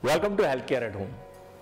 Welcome to health care at home.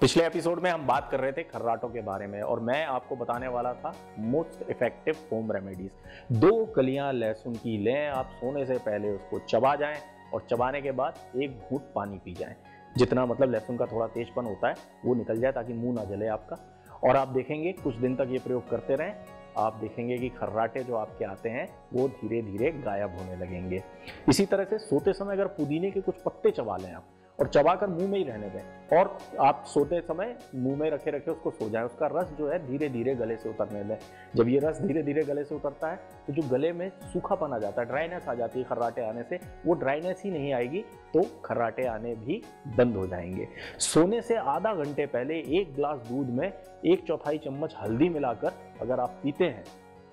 पिछले episode में हम बात कर रहे थे खर्राटों के बारे में और मैं आपको बताने वाला था मोस्ट इफेक्टिव होम रेमेडीज। 2 कलियां लहसुन की लें, आप सोने से पहले उसको चबा जाएं और चबाने के बाद 1 घूंट पानी पी जाएं। जितना मतलब लहसुन का थोड़ा तेजपन होता है वो निकल जाए ताकि मुंह ना जले आपका। और आप देखेंगे कुछ दिन तक ये प्रयोग करते रहें, आप देखेंगे कि खर्राटे जो आपके आते हैं वो धीरे धीरे गायब होने लगेंगे। इसी तरह से सोते समय अगर पुदीने के कुछ पत्ते चबा लें आप और चबाकर मुंह में ही रहने दें और आप सोते समय मुंह में रखे रखे उसको सो जाएं, उसका रस जो है धीरे धीरे गले से उतरने दें। जब ये रस धीरे धीरे गले से उतरता है तो जो गले में सूखापन आ जाता है, ड्राइनेस आ जाती है खर्राटे आने से, वो ड्राइनेस ही नहीं आएगी तो खर्राटे आने भी बंद हो जाएंगे। सोने से आधा घंटे पहले 1 गिलास दूध में 1/4 चम्मच हल्दी मिलाकर अगर आप पीते हैं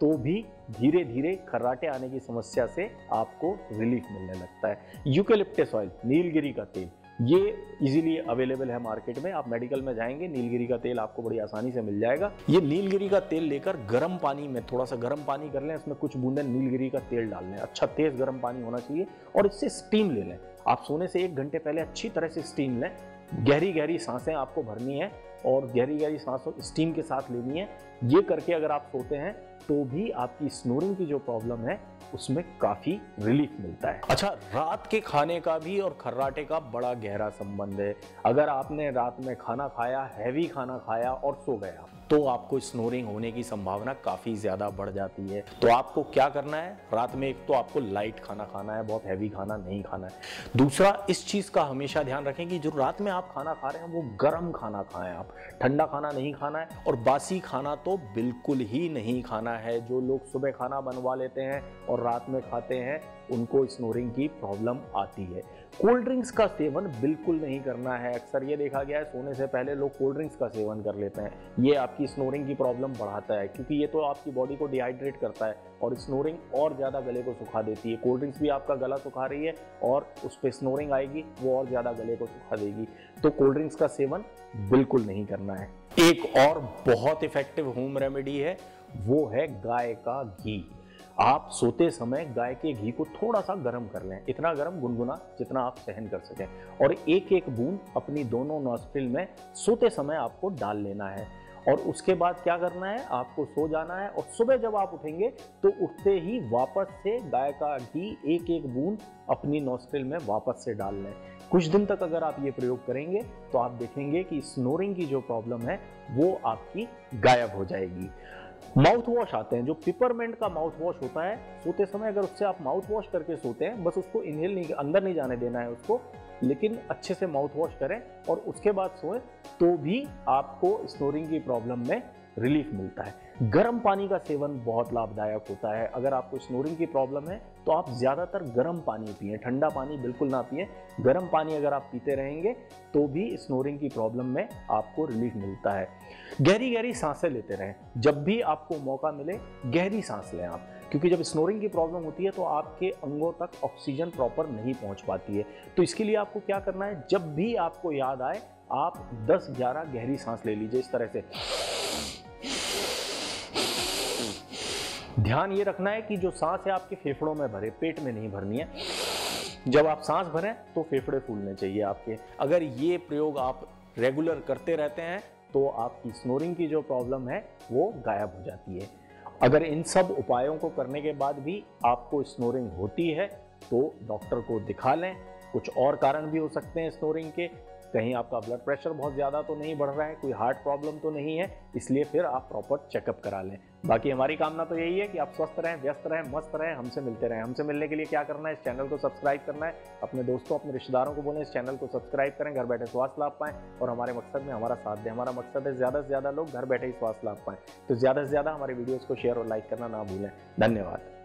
तो भी धीरे धीरे खर्राटे आने की समस्या से आपको रिलीफ मिलने लगता है। यूकेलिप्टस ऑयल, नीलगिरी का तेल, ये इजीली अवेलेबल है मार्केट में। आप मेडिकल में जाएंगे, नीलगिरी का तेल आपको बड़ी आसानी से मिल जाएगा। ये नीलगिरी का तेल लेकर गर्म पानी में थोड़ा सा गर्म पानी कर लें, इसमें कुछ बूंदे नीलगिरी का तेल डाल लें। अच्छा तेज गर्म पानी होना चाहिए और इससे स्टीम ले लें। आप सोने से 1 घंटे पहले अच्छी तरह से स्टीम लें। गहरी गहरी सांसें आपको भरनी है और गहरी गहरी सांसों स्टीम के साथ लेनी है। ये करके अगर आप सोते हैं तो भी आपकी स्नोरिंग की जो प्रॉब्लम है उसमें काफी रिलीफ मिलता है। अच्छा, रात के खाने का भी और खर्राटे का बड़ा गहरा संबंध है। अगर आपने रात में खाना खाया, हैवी खाना खाया और सो गया तो आपको स्नोरिंग होने की संभावना काफी ज्यादा बढ़ जाती है। तो आपको क्या करना है, रात में एक तो आपको लाइट खाना खाना है, बहुत हैवी खाना नहीं खाना है। दूसरा, इस चीज का हमेशा ध्यान रखें कि जो रात में आप खाना खा रहे हैं वो गर्म खाना खाएं, आप ठंडा खाना नहीं खाना है और बासी खाना तो बिल्कुल ही नहीं खाना है। जो लोग सुबह खाना बनवा लेते हैं और रात में खाते हैं उनको स्नोरिंग की प्रॉब्लम आती है। कोल्ड ड्रिंक्स का सेवन बिल्कुल नहीं करना है। अक्सर ये देखा गया है सोने से पहले लोग कोल्ड ड्रिंक्स का सेवन कर लेते हैं। ये आपकी स्नोरिंग की प्रॉब्लम बढ़ाता है क्योंकि ये तो आपकी बॉडी को डिहाइड्रेट करता है और स्नोरिंग और ज़्यादा गले को सुखा देती है। कोल्ड ड्रिंक्स भी आपका गला सुखा रही है और उस पर स्नोरिंग आएगी, वो और ज़्यादा गले को सुखा देगी। तो कोल्ड ड्रिंक्स का सेवन बिल्कुल नहीं करना है। एक और बहुत इफेक्टिव होम रेमेडी है, वो है गाय का घी। आप सोते समय गाय के घी को थोड़ा सा गर्म कर लें, इतना गर्म गुनगुना जितना आप सहन कर सकें, और 1-1 बूंद अपनी दोनों नॉस्ट्रिल में सोते समय आपको डाल लेना है। और उसके बाद क्या करना है, आपको सो जाना है और सुबह जब आप उठेंगे तो उठते ही वापस से गाय का घी 1-1 बूंद अपनी नॉस्ट्रिल में वापस से डाल लें। कुछ दिन तक अगर आप ये प्रयोग करेंगे तो आप देखेंगे कि स्नोरिंग की जो प्रॉब्लम है वो आपकी गायब हो जाएगी। माउथ वॉश आते हैं, जो पिपरमेंट का माउथ वॉश होता है, सोते समय अगर उससे आप माउथ वॉश करके सोते हैं, बस उसको इनहेल नहीं, अंदर नहीं जाने देना है उसको, लेकिन अच्छे से माउथ वॉश करें और उसके बाद सोएं तो भी आपको स्नोरिंग की प्रॉब्लम में रिलीफ मिलता है। गर्म पानी का सेवन बहुत लाभदायक होता है। अगर आपको स्नोरिंग की प्रॉब्लम है तो आप ज़्यादातर गर्म पानी पिएं, ठंडा पानी बिल्कुल ना पिएं। गर्म पानी अगर आप पीते रहेंगे तो भी स्नोरिंग की प्रॉब्लम में आपको रिलीफ मिलता है। गहरी गहरी सांसें लेते रहें, जब भी आपको मौका मिले गहरी सांस लें आप, क्योंकि जब स्नोरिंग की प्रॉब्लम होती है तो आपके अंगों तक ऑक्सीजन प्रॉपर नहीं पहुंच पाती है। तो इसके लिए आपको क्या करना है, जब भी आपको याद आए आप 10-11 गहरी सांस ले लीजिए इस तरह से। ध्यान ये रखना है कि जो सांस है आपके फेफड़ों में भरे, पेट में नहीं भरनी है। जब आप सांस भरें तो फेफड़े फूलने चाहिए आपके। अगर ये प्रयोग आप रेगुलर करते रहते हैं तो आपकी स्नोरिंग की जो प्रॉब्लम है वो गायब हो जाती है। अगर इन सब उपायों को करने के बाद भी आपको स्नोरिंग होती है तो डॉक्टर को दिखा लें। कुछ और कारण भी हो सकते हैं स्नोरिंग के, कहीं आपका ब्लड प्रेशर बहुत ज़्यादा तो नहीं बढ़ रहा है, कोई हार्ट प्रॉब्लम तो नहीं है, इसलिए फिर आप प्रॉपर चेकअप करा लें। बाकी हमारी कामना तो यही है कि आप स्वस्थ रहें, व्यस्त रहें, मस्त रहें, हमसे मिलते रहें। हमसे मिलने के लिए क्या करना है, इस चैनल को सब्सक्राइब करना है, अपने दोस्तों अपने रिश्तेदारों को बोलें इस चैनल को सब्सक्राइब करें, घर बैठे स्वास्थ्य लाभ पाएं और हमारे मकसद में हमारा साथ दें। हमारा मकसद है ज़्यादा से ज़्यादा लोग घर बैठे ही स्वास्थ्य लाभ पाएं। तो ज़्यादा से ज़्यादा हमारे वीडियोज़ को शेयर और लाइक करना ना भूलें। धन्यवाद।